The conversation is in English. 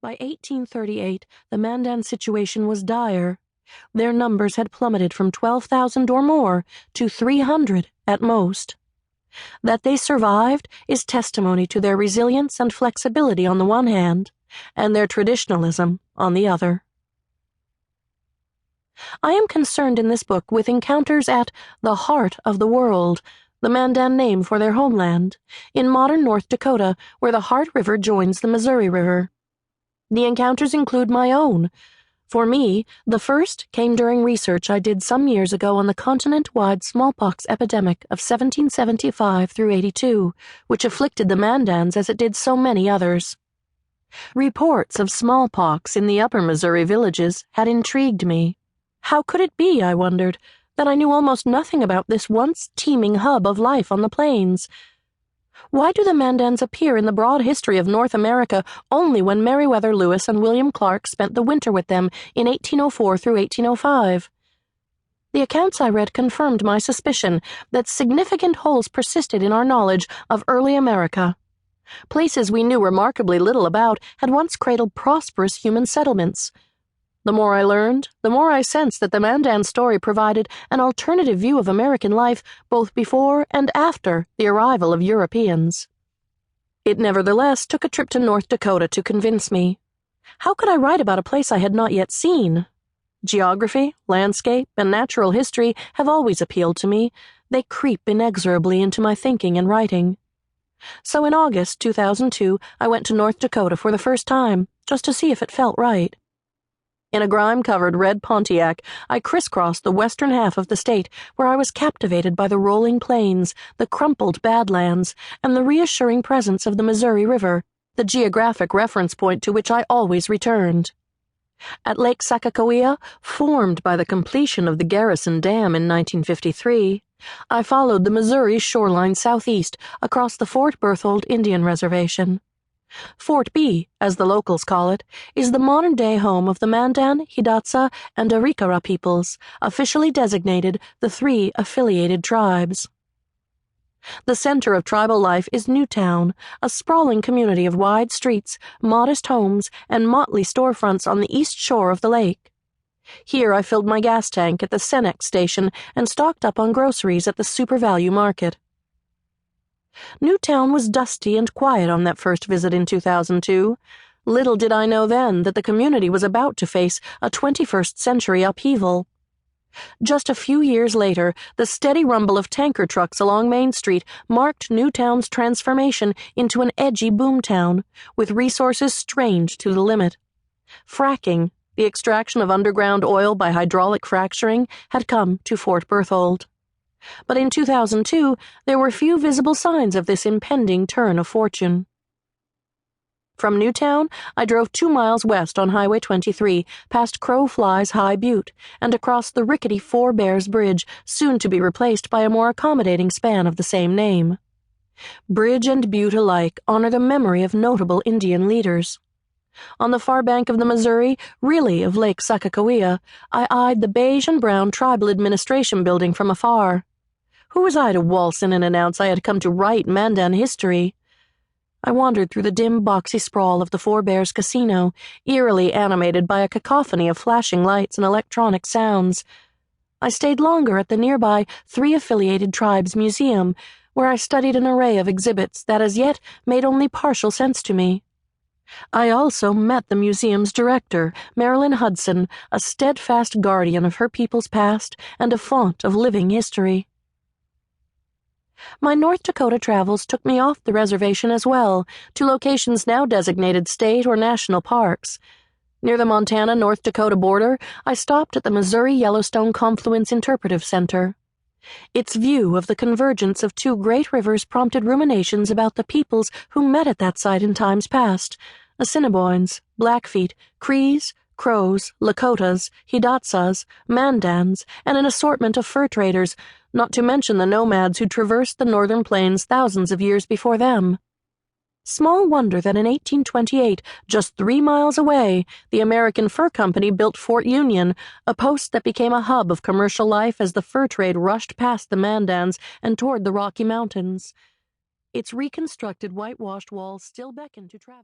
By 1838, the Mandan situation was dire. Their numbers had plummeted from 12,000 or more to 300 at most. That they survived is testimony to their resilience and flexibility on the one hand, and their traditionalism on the other. I am concerned in this book with encounters at the heart of the world, the Mandan name for their homeland, in modern North Dakota, where the Heart River joins the Missouri River. The encounters include my own. For me, the first came during research I did some years ago on the continent-wide smallpox epidemic of 1775 through 82, which afflicted the Mandans as it did so many others. Reports of smallpox in the upper Missouri villages had intrigued me. How could it be, I wondered, that I knew almost nothing about this once teeming hub of life on the plains? Why do the Mandans appear in the broad history of North America only when Meriwether Lewis and William Clark spent the winter with them in 1804 through 1805? The accounts I read confirmed my suspicion that significant holes persisted in our knowledge of early America. Places we knew remarkably little about had once cradled prosperous human settlements. The more I learned, the more I sensed that the Mandan story provided an alternative view of American life both before and after the arrival of Europeans. It nevertheless took a trip to North Dakota to convince me. How could I write about a place I had not yet seen? Geography, landscape, and natural history have always appealed to me. They creep inexorably into my thinking and writing. So in August 2002, I went to North Dakota for the first time, just to see if it felt right. In a grime-covered red Pontiac, I crisscrossed the western half of the state, where I was captivated by the rolling plains, the crumpled badlands, and the reassuring presence of the Missouri River, the geographic reference point to which I always returned. At Lake Sacagawea, formed by the completion of the Garrison Dam in 1953, I followed the Missouri shoreline southeast across the Fort Berthold Indian Reservation. Fort B, as the locals call it, is the modern-day home of the Mandan, Hidatsa, and Arikara peoples, officially designated the 3 affiliated tribes. The center of tribal life is Newtown, a sprawling community of wide streets, modest homes, and motley storefronts on the east shore of the lake. Here I filled my gas tank at the Senex station and stocked up on groceries at the Super Value Market. Newtown was dusty and quiet on that first visit in 2002. Little did I know then that the community was about to face a 21st century upheaval. Just a few years later, the steady rumble of tanker trucks along Main Street marked Newtown's transformation into an edgy boomtown, with resources strained to the limit. Fracking, the extraction of underground oil by hydraulic fracturing, had come to Fort Berthold. But in 2002, there were few visible signs of this impending turn of fortune. From Newtown, I drove 2 miles west on Highway 23, past Crow Fly's High Butte, and across the rickety Four Bears Bridge, soon to be replaced by a more accommodating span of the same name. Bridge and butte alike honor the memory of notable Indian leaders. On the far bank of the Missouri, really of Lake Sacagawea, I eyed the beige and brown tribal administration building from afar. Who was I to waltz in and announce I had come to write Mandan history? I wandered through the dim, boxy sprawl of the Four Bears Casino, eerily animated by a cacophony of flashing lights and electronic sounds. I stayed longer at the nearby 3 affiliated tribes museum, where I studied an array of exhibits that as yet made only partial sense to me. I also met the museum's director, Marilyn Hudson, a steadfast guardian of her people's past and a font of living history. My North Dakota travels took me off the reservation as well, to locations now designated state or national parks. Near the Montana-North Dakota border, I stopped at the Missouri-Yellowstone Confluence Interpretive Center. Its view of the convergence of 2 great rivers prompted ruminations about the peoples who met at that site in times past: Assiniboines, Blackfeet, Crees, Crows, Lakotas, Hidatsas, Mandans, and an assortment of fur traders, not to mention the nomads who traversed the northern plains thousands of years before them. Small wonder that in 1828, just 3 miles away, the American Fur Company built Fort Union, a post that became a hub of commercial life as the fur trade rushed past the Mandans and toward the Rocky Mountains. Its reconstructed whitewashed walls still beckon to travel.